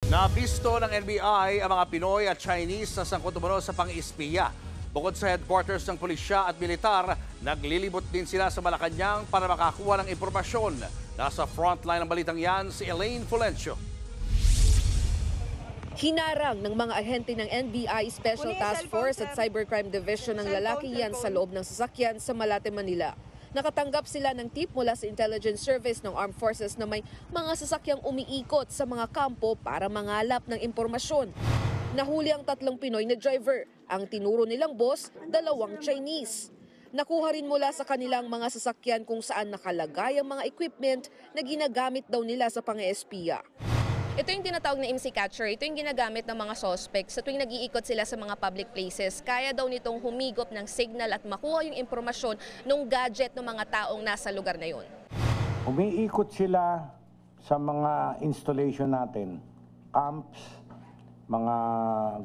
Nabisto ng NBI ang mga Pinoy at Chinese na sangkot umano sa pang-ispiya. Bukod sa headquarters ng pulisya at militar, naglilibot din sila sa Malacanang para makakuha ng impormasyon. Nasa frontline ng balitang yan si Elaine Fulencio. Hinarang ng mga ahente ng NBI Special Task Force at Cybercrime Division ng lalaki yan sa loob ng sasakyan sa Malate, Manila. Nakatanggap sila ng tip mula sa Intelligence Service ng Armed Forces na may mga sasakyang umiikot sa mga kampo para mangalap ng impormasyon. Nahuli ang 3 Pinoy na driver. Ang tinuro nilang boss, 2 Chinese. Nakuha rin mula sa kanilang mga sasakyan kung saan nakalagay ang mga equipment na ginagamit daw nila sa pang-espiya. Ito yung tinatawag na MC catcher. Ito yung ginagamit ng mga suspects sa tuwing nag-iikot sila sa mga public places. Kaya daw nitong humigop ng signal at makuha yung impormasyon ng gadget ng mga taong nasa lugar na yun. Umiikot sila sa mga installation natin, camps, mga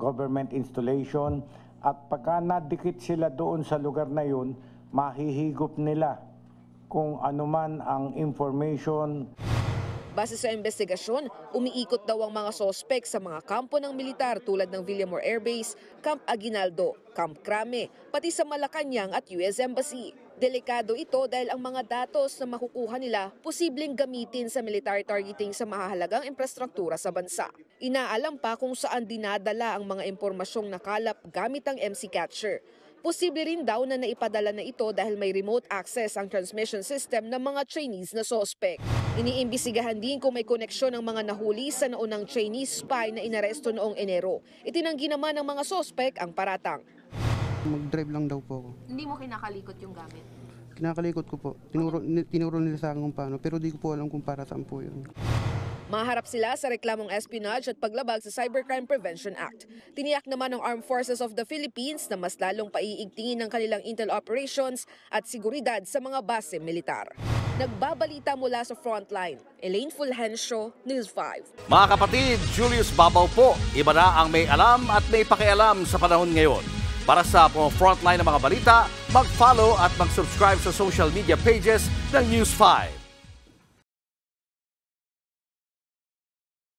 government installation, at pagka nadikit sila doon sa lugar na yun, mahihigop nila kung anuman ang information. Base sa investigasyon, umiikot daw ang mga sospek sa mga kampo ng militar tulad ng Villamor Air Base, Camp Aguinaldo, Camp Crame, pati sa Malacanang at US Embassy. Delikado ito dahil ang mga datos na makukuha nila posibleng gamitin sa military targeting sa mahahalagang infrastruktura sa bansa. Inaalam pa kung saan dinadala ang mga impormasyong nakalap gamit ang MC Catcher. Posible rin daw na naipadala na ito dahil may remote access ang transmission system ng mga Chinese na sospek. Iniimbisigahan din kung may koneksyon ng mga nahuli sa naunang Chinese spy na inaresto noong Enero. Itinanggi naman ng mga sospek ang paratang. Mag-drive lang daw po ako. Hindi mo kinakalikot yung gamit? Kinakalikot ko po. Tinuro nila sa akin kung paano, pero di ko po alam kung para saan po yun. Maharap sila sa reklamong espionage at paglabag sa Cybercrime Prevention Act. Tiniyak naman ng Armed Forces of the Philippines na mas lalong paiigtingin ng kanilang intel operations at seguridad sa mga base militar. Nagbabalita mula sa frontline, Elaine Fulgencio, News 5. Mga kapatid, Julius Babaw po. Iba na ang may alam at may pakialam sa panahon ngayon. Para sa frontline ng mga balita, mag-follow at mag-subscribe sa social media pages ng News 5.